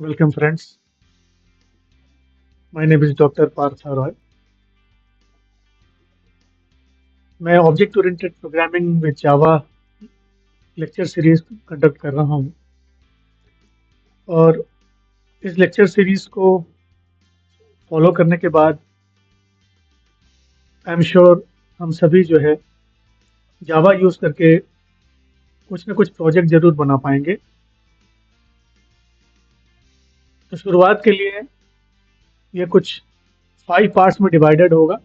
Welcome, friends. My name is Dr. Partha Roy. मैं object oriented programming with Java lecture series conduct कर रहा हूँ और इस लेक्चर सीरीज को फॉलो करने के बाद आई एम श्योर हम सभी जो है जावा यूज़ करके कुछ ना कुछ प्रोजेक्ट ज़रूर बना पाएंगे। तो शुरुआत के लिए ये कुछ 5 पार्ट्स में डिवाइडेड होगा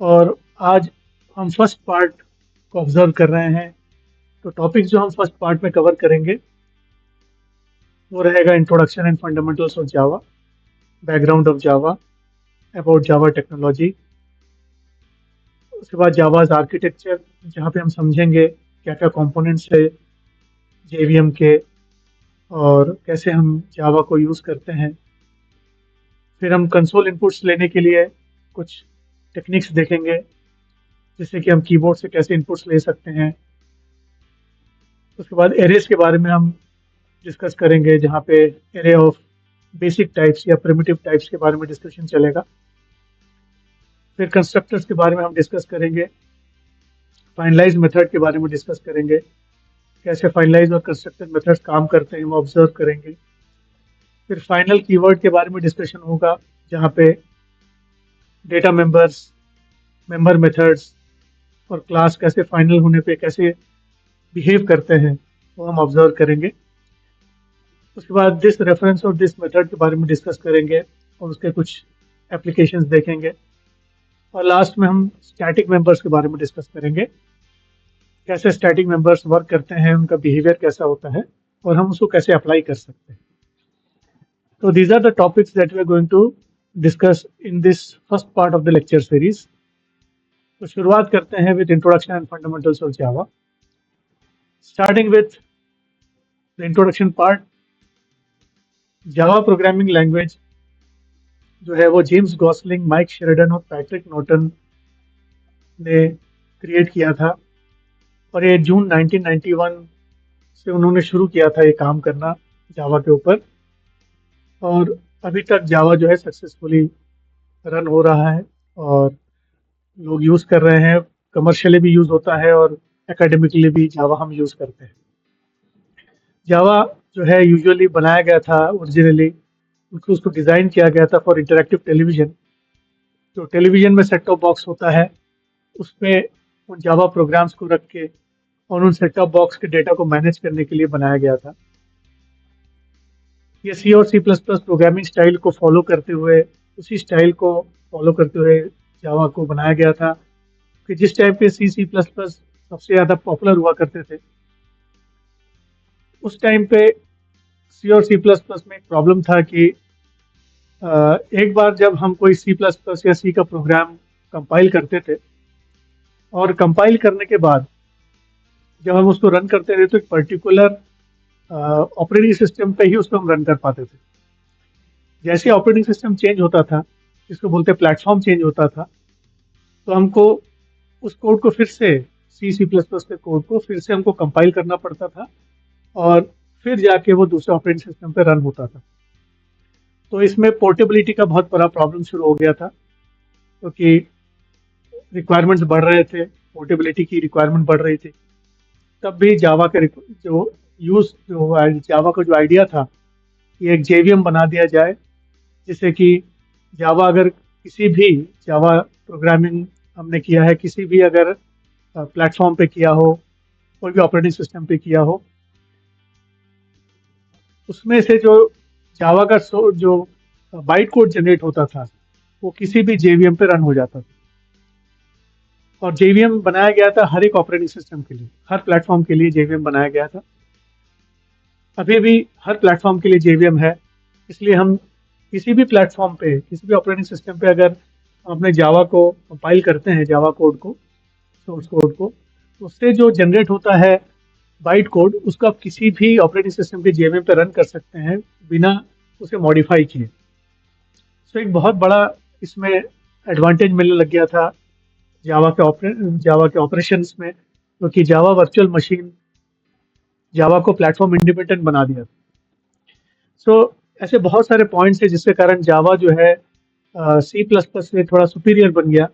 और आज हम फर्स्ट पार्ट को ऑब्जर्व कर रहे हैं। तो टॉपिक जो हम फर्स्ट पार्ट में कवर करेंगे वो रहेगा introduction and fundamentals of Java, background of Java, about Java technology. उसके बाद जावाज आर्किटेक्चर, जहाँ पे हम समझेंगे क्या क्या कंपोनेंट्स है जेवीएम के और कैसे हम जावा को यूज़ करते हैं। फिर हम कंसोल इनपुट्स लेने के लिए कुछ टेक्निक्स देखेंगे, जैसे कि हम कीबोर्ड से कैसे इनपुट्स ले सकते हैं। उसके बाद एरेज के बारे में हम डिस्कस करेंगे, जहाँ पे एरे ऑफ बेसिक टाइप्स या प्रिमिटिव टाइप्स के बारे में डिस्कशन चलेगा। फिर कंस्ट्रक्टर्स के बारे में हम डिस्कस करेंगे, फाइनलाइज मेथड के बारे में डिस्कस करेंगे, कैसे फाइनलाइज और कंस्ट्रक्टर मेथड्स काम करते हैं वो ऑब्जर्व करेंगे। फिर फाइनल कीवर्ड के बारे में डिस्कशन होगा, जहाँ पे डेटा मेंबर्स, मेंबर मेथड्स और क्लास कैसे फाइनल होने पे कैसे बिहेव करते हैं वो हम ऑब्जर्व करेंगे। उसके बाद दिस रेफरेंस और दिस मेथड के बारे में डिस्कस करेंगे और उसके कुछ एप्लीकेशंस देखेंगे। और लास्ट में हम स्टैटिक मेंबर्स के बारे में डिस्कस करेंगे, कैसे स्टैटिक मेंबर्स वर्क करते हैं, उनका बिहेवियर कैसा होता है और हम उसको कैसे अप्लाई कर सकते हैं। तो these are the topics that we are going to discuss in this first part of the lecture series. तो शुरुआत करते हैं with introduction and fundamentals of Java. Starting with the introduction part, Java programming language जो है वो James Gosling, mic Sheridan और Patrick Norton ने create किया था और ये जून 1991 से उन्होंने शुरू किया था ये काम करना जावा के ऊपर। और अभी तक जावा जो है सक्सेसफुली रन हो रहा है और लोग यूज़ कर रहे हैं, कमर्शियली भी यूज़ होता है और एकेडमिकली भी जावा हम यूज़ करते हैं। जावा जो है यूजुअली बनाया गया था ओरिजिनली, उसको डिज़ाइन किया गया था फॉर इंटरैक्टिव टेलीविज़न। जो टेलीविज़न में सेट टॉप बॉक्स होता है उसमें उन जावा प्रोग्राम्स को रख के और उन सेट टॉप बॉक्स के डेटा को मैनेज करने के लिए बनाया गया था। ये सी और C plus plus programming style को फॉलो करते हुए, उसी स्टाइल को फॉलो करते हुए जावा को बनाया गया था कि जिस टाइम पे सी सी प्लस प्लस सबसे ज़्यादा पॉपुलर हुआ करते थे, उस टाइम पे सी और सी प्लस प्लस में एक प्रॉब्लम था कि एक बार जब हम कोई सी प्लस प्लस या सी का प्रोग्राम कंपाइल करते थे और कंपाइल करने के बाद जब हम उसको रन करते थे तो एक पर्टिकुलर ऑपरेटिंग सिस्टम पे ही उसको हम रन कर पाते थे। जैसे ऑपरेटिंग सिस्टम चेंज होता था, जिसको बोलते हैं प्लेटफॉर्म चेंज होता था, तो हमको उस कोड को फिर से सी सी प्लस प्लस के कोड को फिर से हमको कंपाइल करना पड़ता था और फिर जाके वो दूसरे ऑपरेटिंग सिस्टम पे रन होता था। तो इसमें पोर्टेबिलिटी का बहुत बड़ा प्रॉब्लम शुरू हो गया था, क्योंकि रिक्वायरमेंट्स बढ़ रहे थे, पोर्टेबिलिटी की रिक्वायरमेंट बढ़ रही थी। तब भी जावा का जावा का जो आइडिया था कि एक जेवीएम बना दिया जाए, जिससे कि जावा अगर किसी भी जावा प्रोग्रामिंग हमने किया है, किसी भी अगर प्लेटफॉर्म पे किया हो, कोई भी ऑपरेटिंग सिस्टम पे किया हो, उसमें से जो जावा का जो बाइट कोड जनरेट होता था वो किसी भी जेवीएम पे रन हो जाता था। और जेवीएम बनाया गया था हर एक ऑपरेटिंग सिस्टम के लिए, हर प्लेटफॉर्म के लिए जेवीएम बनाया गया था। अभी भी हर प्लेटफॉर्म के लिए जेवीएम है, इसलिए हम किसी भी प्लेटफॉर्म पे, किसी भी ऑपरेटिंग सिस्टम पे अगर अपने जावा को कंपाइल करते हैं, जावा कोड को, सोर्स कोड को, तो उससे जो जनरेट होता है बाइट कोड, उसको आप किसी भी ऑपरेटिंग सिस्टम के जेवीएम पे रन कर सकते हैं बिना उसे मॉडिफाई किए। सो एक बहुत बड़ा इसमें एडवांटेज मिलने लग गया था जावा के ऑपरेशंस में, क्योंकि जावा वर्चुअल मशीन जावा को प्लेटफॉर्म इंडिपेंडेंट बना दिया था। सो ऐसे बहुत सारे पॉइंट्स हैं जिसके कारण जावा जो है सी प्लस प्लस से थोड़ा सुपीरियर बन गया।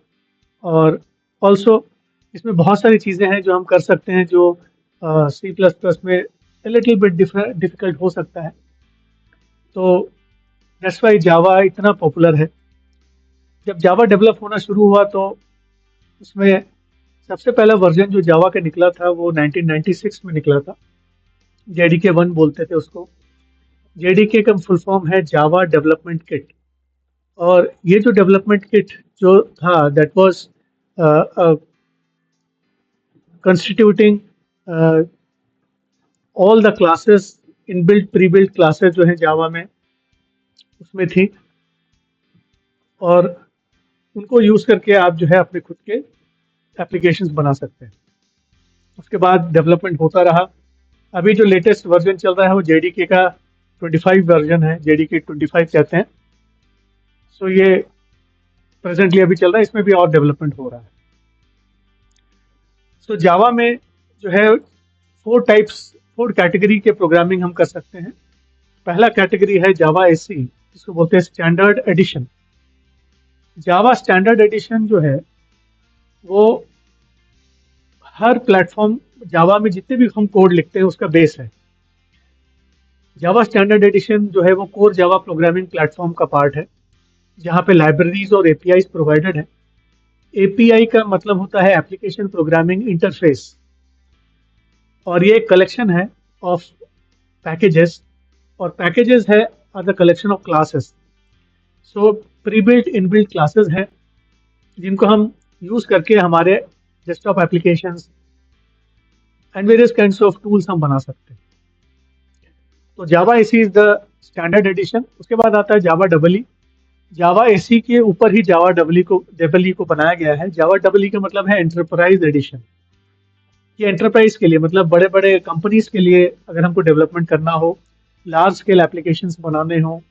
और ऑल्सो इसमें बहुत सारी चीज़ें हैं जो हम कर सकते हैं जो सी प्लस प्लस में लिटिल बिट डिफिकल्ट हो सकता है। तो दैट्स वाई जावा इतना पॉपुलर है। जब जावा डेवलप होना शुरू हुआ तो उसमें सबसे पहला वर्जन जो जावा का निकला था वो 1996 में निकला था। जेडीके 1 बोलते थे उसको। जेडीके का फुल फॉर्म है जावा डेवलपमेंट किट। और ये जो डेवलपमेंट किट जो था that was constituting all the classes, inbuilt pre built classes जो है जावा में उसमें थी। और उनको यूज़ करके आप जो है अपने खुद के एप्लीकेशंस बना सकते हैं। उसके बाद डेवलपमेंट होता रहा। अभी जो लेटेस्ट वर्जन चल रहा है वो जेडीके का 25 वर्जन है, जेडीके 25 कहते हैं। सो ये प्रेजेंटली अभी चल रहा है, इसमें भी और डेवलपमेंट हो रहा है। सो जावा में जो है फोर कैटेगरी के प्रोग्रामिंग हम कर सकते हैं। पहला कैटेगरी है जावा एसी, जिसको बोलते हैं स्टैंडर्ड एडिशन। जावा स्टैंडर्ड एडिशन जो है वो हर प्लेटफॉर्म, जावा में जितने भी हम कोड लिखते हैं उसका बेस है। जावा स्टैंडर्ड एडिशन जो है वो कोर जावा प्रोग्रामिंग प्लेटफॉर्म का पार्ट है, जहाँ पे लाइब्रेरीज और एपीआई प्रोवाइडेड है। एपीआई का मतलब होता है एप्लीकेशन प्रोग्रामिंग इंटरफेस, और ये एक कलेक्शन है ऑफ पैकेजेस, और पैकेजेस है are the collection of classes. So pre built in built classes हैं जिनको हम यूज करके हमारे desktop applications and various kinds of tools हम बना सकते हैं। तो Java SE is the standard edition. उसके बाद आता है जावा डबल ई। जावा एसी के ऊपर ही जावा डबल ई को बनाया गया है। जावा डबल ई का मतलब है एंटरप्राइज एडिशन। ये एंटरप्राइज के लिए मतलब बड़े बड़े कंपनीज के लिए अगर हमको डेवलपमेंट करना हो, लार्ज स्केल एप्लीकेशंस बनाने हो,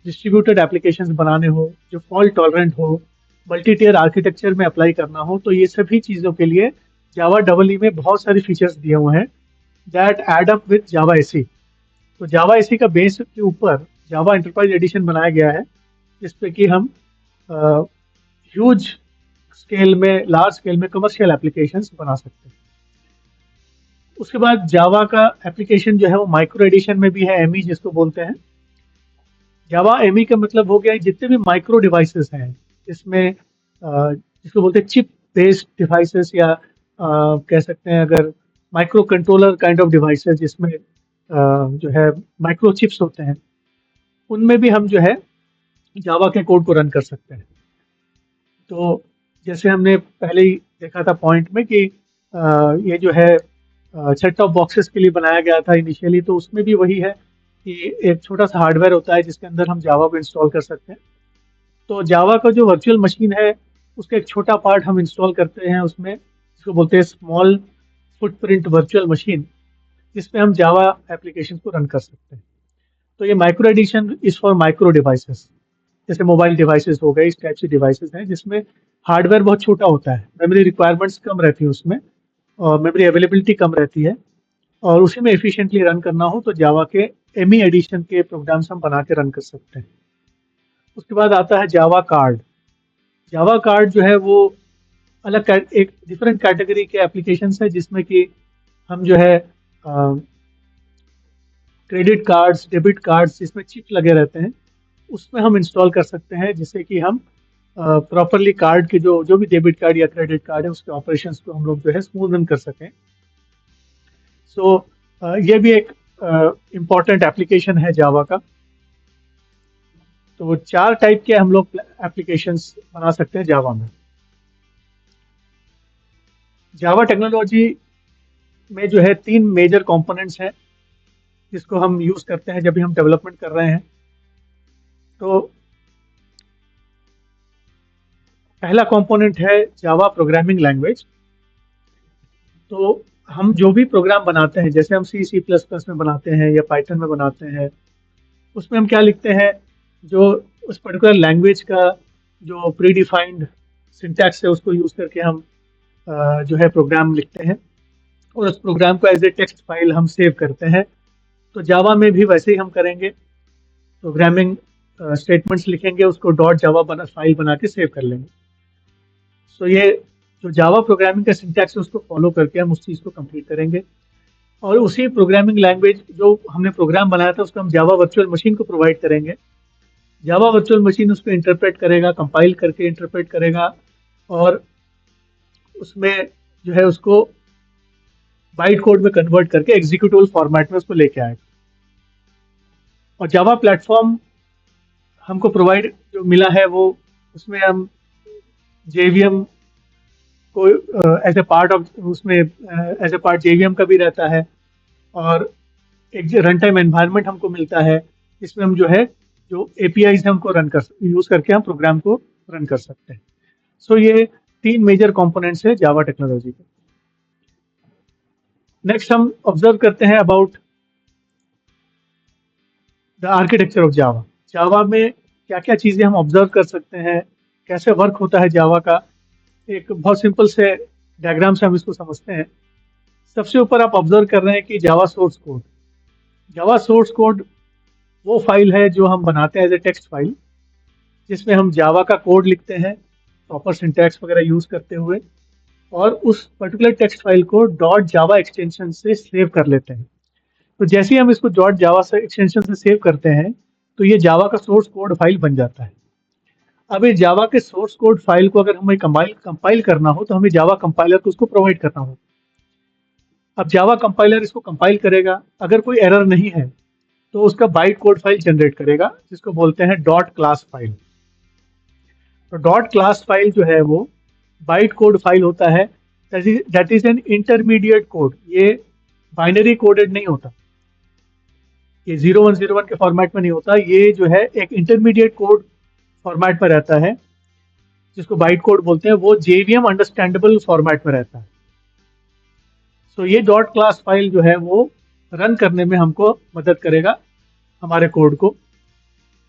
डिस्ट्रीब्यूटेड एप्लीकेशंस बनाने हो जो फॉल्ट टॉलरेंट हो, मल्टी टियर आर्किटेक्चर में अप्लाई करना हो, तो ये सभी चीज़ों के लिए जावा डबल ई में बहुत सारे फीचर्स दिए हुए हैं that add up with Java SE. तो जावा एसी का बेस के ऊपर जावा एंटरप्राइज एडिशन बनाया गया है, जिसपे कि हम ह्यूज स्केल में, लार्ज स्केल में कमर्शियल एप्लीकेशंस बना सकते हैं। उसके बाद जावा का एप्लीकेशन जो है वो माइक्रो एडिशन में भी है, एमई जिसको बोलते हैं। जावा एमई का मतलब हो गया जितने भी माइक्रो डिवाइसेस हैं, इसमें जिसको बोलते हैं चिप बेस्ड डिवाइसेस, या कह सकते हैं अगर micro controller kind of devices जिसमें जो है माइक्रो चिप्स होते हैं, उनमें भी हम जो है जावा के कोड को रन कर सकते हैं। तो जैसे हमने पहले ही देखा था पॉइंट में कि ये जो है सेट टॉप बॉक्सेस के लिए बनाया गया था इनिशियली, तो उसमें भी वही है कि एक छोटा सा हार्डवेयर होता है जिसके अंदर हम जावा को इंस्टॉल कर सकते हैं। तो जावा का जो वर्चुअल मशीन है उसका एक छोटा पार्ट हम इंस्टॉल करते हैं उसमें, जिसको बोलते हैं स्मॉल फुटप्रिंट वर्चुअल मशीन, जिसपे हम जावा एप्लीकेशन को रन कर सकते हैं। तो ये micro edition is for micro devices, जैसे मोबाइल डिवाइसेस हो गए, इस टाइप से डिवाइसेस हैं जिसमें हार्डवेयर बहुत छोटा होता है, मेमोरी रिक्वायरमेंट्स कम रहती है उसमें, और मेमोरी अवेलेबिलिटी कम रहती है, और उसी में एफिशिएंटली रन करना हो तो जावा के एमई एडिशन के प्रोग्राम्स हम बना के रन कर सकते हैं। उसके बाद आता है जावा कार्ड। जावा कार्ड जो है वो एक डिफरेंट कैटेगरी के एप्लीकेशंस है जिसमें कि हम जो है क्रेडिट कार्ड्स, डेबिट कार्ड्स जिसमें चिप लगे रहते हैं, उसमें हम इंस्टॉल कर सकते हैं, जिससे कि हम प्रॉपरली कार्ड के जो जो भी डेबिट कार्ड या क्रेडिट कार्ड है उसके ऑपरेशंस को हम लोग जो है स्मूथ रन कर सकें। सो ये भी एक इम्पॉर्टेंट एप्लीकेशन है जावा का। तो वो 4 टाइप के हम लोग एप्लीकेशंस बना सकते हैं जावा में। जावा टेक्नोलॉजी में जो है 3 मेजर कंपोनेंट्स हैं जिसको हम यूज़ करते हैं जब भी हम डेवलपमेंट कर रहे हैं। तो पहला कंपोनेंट है जावा प्रोग्रामिंग लैंग्वेज। तो हम जो भी प्रोग्राम बनाते हैं, जैसे हम सी प्लस प्लस में बनाते हैं या पाइथन में बनाते हैं, उसमें हम क्या लिखते हैं, जो उस पर्टिकुलर लैंग्वेज का जो प्री डिफाइंड सिंटैक्स है उसको यूज़ करके हम जो है प्रोग्राम लिखते हैं, और उस प्रोग्राम को एज ए टेक्स्ट फाइल हम सेव करते हैं। तो जावा में भी वैसे ही हम करेंगे। प्रोग्रामिंग स्टेटमेंट्स लिखेंगे, उसको डॉट जावा फाइल बना के सेव कर लेंगे। सो ये जो जावा प्रोग्रामिंग का सिंटैक्स है उसको फॉलो करके हम उस चीज़ को कंप्लीट करेंगे। और उसी प्रोग्रामिंग लैंग्वेज जो हमने प्रोग्राम बनाया था उसको हम जावा वर्चुअल मशीन को प्रोवाइड करेंगे। जावा वर्चुअल मशीन उसको इंटरप्रेट करेगा, कंपाइल करके इंटरप्रेट करेगा, और उसमें जो है उसको बाइट कोड में कन्वर्ट करके एग्जीक्यूटेबल फॉर्मेट में उसको लेके आएगा। और जावा प्लेटफॉर्म हमको प्रोवाइड जो मिला है वो, उसमें हम जेवीएम को एज ए पार्ट ऑफ, उसमें एज ए पार्ट जेवीएम का भी रहता है, और एक रन टाइम एनवायरनमेंट हमको मिलता है जिसमें हम जो है जो एपीआईज है हमको रन कर यूज करके हम प्रोग्राम को रन कर सकते हैं। सो ये 3 मेजर कंपोनेंट्स है जावा टेक्नोलॉजी के। नेक्स्ट हम ऑब्जर्व करते हैं about the architecture of Java. Java में क्या क्या चीज़ें हम ऑब्जर्व कर सकते हैं, कैसे वर्क होता है जावा का। एक बहुत सिंपल से डायग्राम से हम इसको समझते हैं। सबसे ऊपर आप ऑब्जर्व कर रहे हैं कि Java source code. Java source code वो फाइल है जो हम बनाते हैं एज ए टेक्स्ट फाइल, जिसमें हम जावा का कोड लिखते हैं प्रॉपर सिंटैक्स वगैरह यूज करते हुए, और उस particular text file co dot जावा एक्सटेंशन से सेव कर लेते हैं। तो जैसे ही हम इसको डॉट जावा से एक्सटेंशन से सेव करते हैं तो ये जावा का सोर्स कोड फाइल बन जाता है। अब ये जावा के सोर्स कोड फाइल को अगर हमें कंपाइल करना हो तो हमें जावा कंपाइलर को उसको प्रोवाइड करना हो। अब जावा कंपाइलर इसको कंपाइल करेगा, अगर कोई एरर नहीं है तो उसका बाइट कोड फाइल जनरेट करेगा जिसको बोलते हैं डॉट क्लास फाइल। तो डॉट क्लास फाइल जो है वो बाइट कोड फाइल होता है, that is an intermediate code. ये बाइनरी कोडेड नहीं होता, ये 0101 के फॉर्मेट में नहीं होता, ये जो है एक इंटरमीडिएट कोड फॉर्मेट में रहता है जिसको बाइट कोड बोलते हैं। वो जेवीएम अंडरस्टैंडेबल फॉर्मेट में रहता है। सो ये डॉट क्लास फाइल जो है वो रन करने में हमको मदद करेगा हमारे कोड को।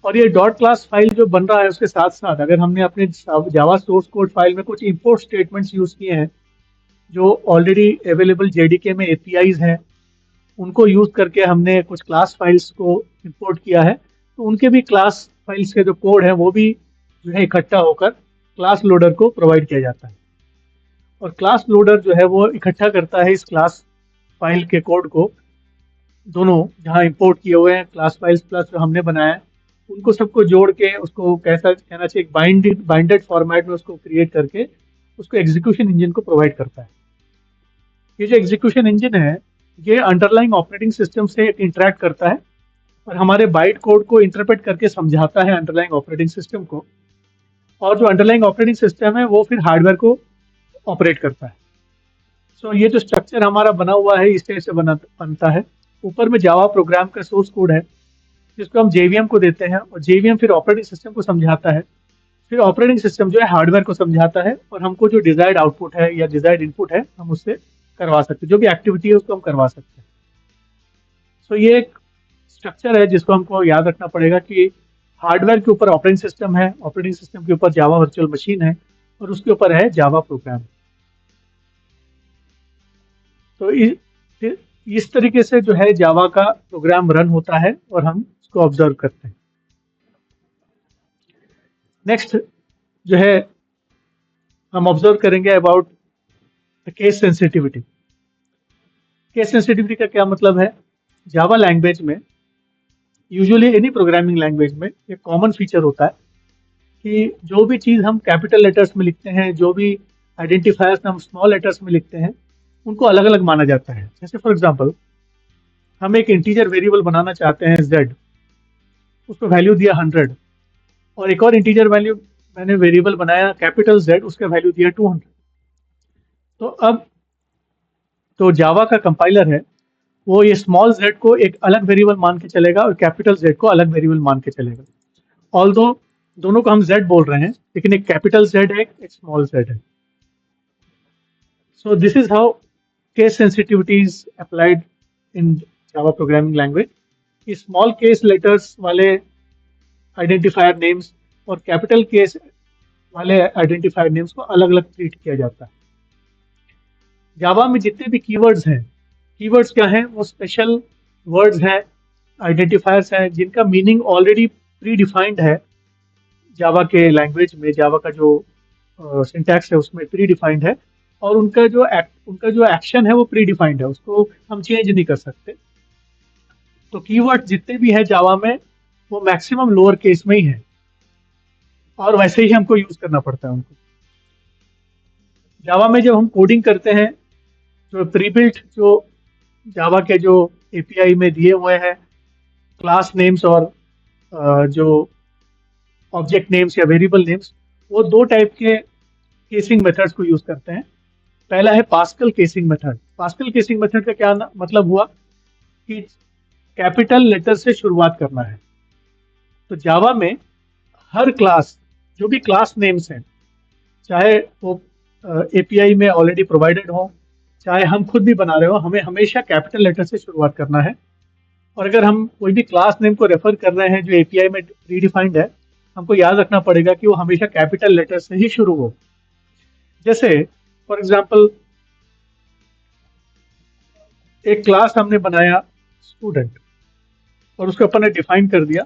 और ये डॉट क्लास फाइल जो बन रहा है उसके साथ साथ अगर हमने अपने जावा सोर्स कोड फाइल में कुछ इंपोर्ट स्टेटमेंट्स यूज किए हैं जो ऑलरेडी अवेलेबल जेडीके में एपीआईज हैं, उनको यूज करके हमने कुछ क्लास फाइल्स को इंपोर्ट किया है, तो उनके भी क्लास फाइल्स के जो कोड है वो भी जो है इकट्ठा होकर क्लास लोडर को प्रोवाइड किया जाता है। और क्लास लोडर जो है वो इकट्ठा करता है इस क्लास फाइल के कोड को, दोनों जहाँ इंपोर्ट किए हुए हैं क्लास फाइल्स प्लस जो हमने बनाया है, उनको सबको जोड़ के उसको कैसा कहना चाहिए बाइंडेड फॉर्मेट में उसको क्रिएट करके उसको एग्जीक्यूशन इंजन को प्रोवाइड करता है। ये जो एग्जीक्यूशन इंजन है ये अंडरलाइंग ऑपरेटिंग सिस्टम से इंटरेक्ट करता है और हमारे बाइट कोड को इंटरप्रेट करके समझाता है अंडरलाइंग ऑपरेटिंग सिस्टम को, और जो अंडरलाइंग ऑपरेटिंग सिस्टम है वो फिर हार्डवेयर को ऑपरेट करता है। सो ये जो स्ट्रक्चर हमारा बना हुआ है इस तरह से बनता है। ऊपर में जावा प्रोग्राम का सोर्स कोड है जिसको हम जेवीएम को देते हैं, और जेवीएम फिर ऑपरेटिंग सिस्टम को समझाता है, फिर ऑपरेटिंग सिस्टम जो है हार्डवेयर को समझाता है, और हमको जो डिजायर्ड आउटपुट है या डिजायर्ड इनपुट है हम उससे करवा सकते हैं, जो भी एक्टिविटी है उसको हम करवा सकते हैं। सो ये एक स्ट्रक्चर है जिसको हमको याद रखना पड़ेगा कि हार्डवेयर के ऊपर ऑपरेटिंग सिस्टम है, ऑपरेटिंग सिस्टम के ऊपर जावा वर्चुअल मशीन है, और उसके ऊपर है जावा प्रोग्राम। तो इस तरीके से जो है जावा का प्रोग्राम रन होता है और हम इसको ऑब्जर्व करते हैं। नेक्स्ट जो है हम ऑब्जर्व करेंगे about case sensitivity. Case sensitivity का क्या मतलब है? जावा लैंग्वेज में यूजुअली एनी प्रोग्रामिंग लैंग्वेज में एक कॉमन फीचर होता है कि जो भी चीज़ हम कैपिटल लेटर्स में लिखते हैं, जो भी आइडेंटिफायर्स हम स्मॉल लेटर्स में लिखते हैं, उनको अलग अलग माना जाता है। जैसे फॉर एग्जांपल हम एक इंटीजर वेरिएबल बनाना चाहते हैं z, उसको वैल्यू दिया 100, और एक और इंटीजर वैल्यू मैंने वेरिएबल बनाया कैपिटल Z, उसका वैल्यू दिया 200। तो अब तो जावा का कंपाइलर है वो ये स्मॉल z को एक अलग वेरिएबल मान के चलेगा और कैपिटल Z को अलग वेरिएबल मान के चलेगा। ऑल्दो दोनों को हम Z बोल रहे हैं, लेकिन एक कैपिटल Z है एक स्मॉल z है। So this is how case sensitivity is applied in Java programming language. Small case letters वाले आइडेंटिफायर नेम्स और कैपिटल केस वाले आइडेंटिफायर नेम्स को अलग अलग ट्रीट किया जाता है। जावा में जितने भी कीवर्ड्स हैं, कीवर्ड्स क्या हैं? वो स्पेशल वर्ड्स हैं आइडेंटिफायर्स हैं जिनका मीनिंग ऑलरेडी प्री डिफाइंड है जावा के लैंग्वेज में। जावा का जो सिंटैक्स है उसमें प्री डिफाइंड है, और उनका जो एक्शन है वो प्री डिफाइंड है, उसको हम चेंज नहीं कर सकते। तो कीवर्ड जितने भी हैं जावा में वो मैक्सिमम लोअर केस में ही है, और वैसे ही हमको यूज करना पड़ता है उनको। जावा में जब हम कोडिंग करते हैं, जो प्रीबिल्ट जो जावा के जो एपीआई में दिए हुए हैं क्लास नेम्स और जो ऑब्जेक्ट नेम्स या वेरिएबल नेम्स, वो दो टाइप के केसिंग मेथड्स को यूज करते हैं। पहला है pascal casing method. Pascal casing method का क्या मतलब हुआ कि कैपिटल लेटर से शुरुआत करना है। तो जावा में हर क्लास, जो भी क्लास नेम्स हैं, चाहे वो एपीआई में ऑलरेडी प्रोवाइडेड हो, चाहे हम खुद भी बना रहे हो, हमें हमेशा कैपिटल लेटर से शुरुआत करना है। और अगर हम कोई भी क्लास नेम को रेफर कर रहे हैं जो एपीआई में प्रीडिफाइंड है, हमको याद रखना पड़ेगा कि वो हमेशा कैपिटल लेटर से ही शुरू हो। जैसे फॉर एग्जांपल एक क्लास हमने बनाया स्टूडेंट, और उसको अपन ने डिफाइन कर दिया।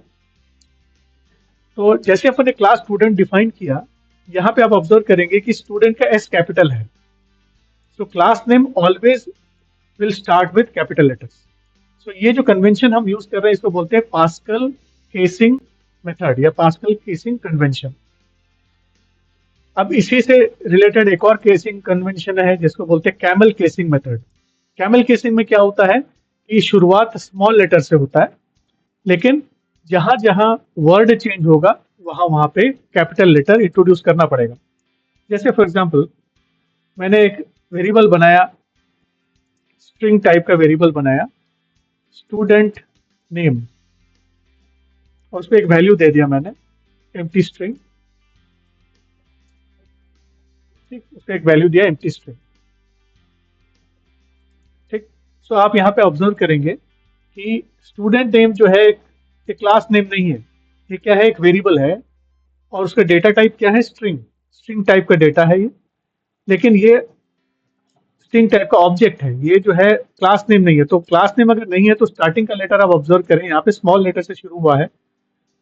तो जैसे अपन ने क्लास स्टूडेंट डिफाइन किया, यहाँ पे आप ऑब्जर्व करेंगे कि स्टूडेंट का एस कैपिटल है। So class name always will start with capital letters. So ये जो कन्वेंशन हम यूज कर रहे हैं इसको बोलते हैं पास्कल केसिंग मेथड या पास्कल केसिंग कन्वेंशन। अब इसी से रिलेटेड एक और केसिंग कन्वेंशन है जिसको बोलते हैं camel casing method. Camel casing में क्या होता है कि शुरुआत स्मॉल लेटर से होता है, लेकिन जहां जहां वर्ड चेंज होगा वहां वहां पे कैपिटल लेटर इंट्रोड्यूस करना पड़ेगा। जैसे फॉर एग्जांपल मैंने एक वेरिएबल बनाया, स्ट्रिंग टाइप का वेरिएबल बनाया, स्टूडेंट नेम, और उस पर एक वैल्यू दे दिया मैंने, एम्प्टी स्ट्रिंग। ठीक, उसको एक वैल्यू दिया एम्प्टी स्ट्रिंग। ठीक, सो आप यहाँ पे ऑब्जर्व करेंगे कि स्टूडेंट नेम जो है ये क्लास नेम नहीं है, ये क्या है, एक वेरिएबल है, और उसका डेटा टाइप क्या है, स्ट्रिंग। स्ट्रिंग टाइप का डेटा है ये, लेकिन ये स्ट्रिंग टाइप का ऑब्जेक्ट है, ये जो है क्लास नेम नहीं है। तो क्लास नेम अगर नहीं है तो स्टार्टिंग का लेटर आप ऑब्जर्व करें, यहाँ पे स्मॉल लेटर से शुरू हुआ है,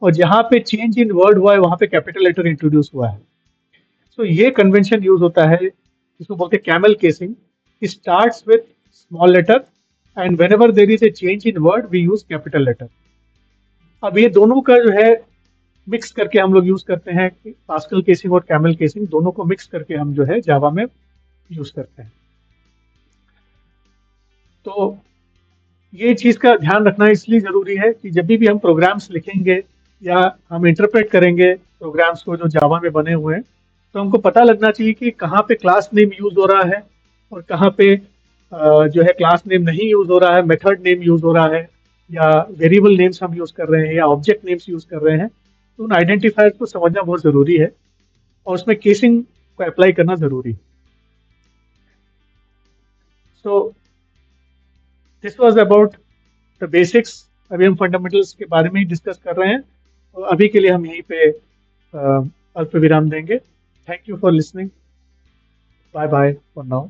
और जहाँ पे चेंज इन वर्ड हुआ है वहाँ पे कैपिटल लेटर इंट्रोड्यूस हुआ है। सो ये कन्वेंशन यूज होता है, इसको बोलते हैं camel casing. Starts with small letter and whenever there is a change in word we use capital letter. अब ये दोनों का जो है मिक्स करके हम लोग यूज करते हैं, पास्कल केसिंग और कैमल केसिंग दोनों को मिक्स करके हम जो है जावा में यूज करते हैं। तो ये चीज का ध्यान रखना इसलिए जरूरी है कि जब भी हम प्रोग्राम्स लिखेंगे या हम इंटरप्रेट करेंगे प्रोग्राम्स को जो जावा में बने हुए हैं, तो हमको पता लगना चाहिए कि कहाँ पे क्लास नेम यूज हो रहा है और कहाँ पे जो है क्लास नेम नहीं यूज हो रहा है, मेथड नेम यूज हो रहा है, या वेरिएबल नेम्स हम यूज कर रहे हैं या ऑब्जेक्ट नेम्स यूज कर रहे हैं। तो उन आइडेंटिफायर्स को समझना बहुत जरूरी है, और उसमें केसिंग को अप्लाई करना जरूरी है। So this was about the basics. अभी हम फंडामेंटल्स के बारे में ही डिस्कस कर रहे हैं, तो अभी के लिए हम यहीं पे अल्प विराम देंगे। Thank you for listening. Bye bye for now.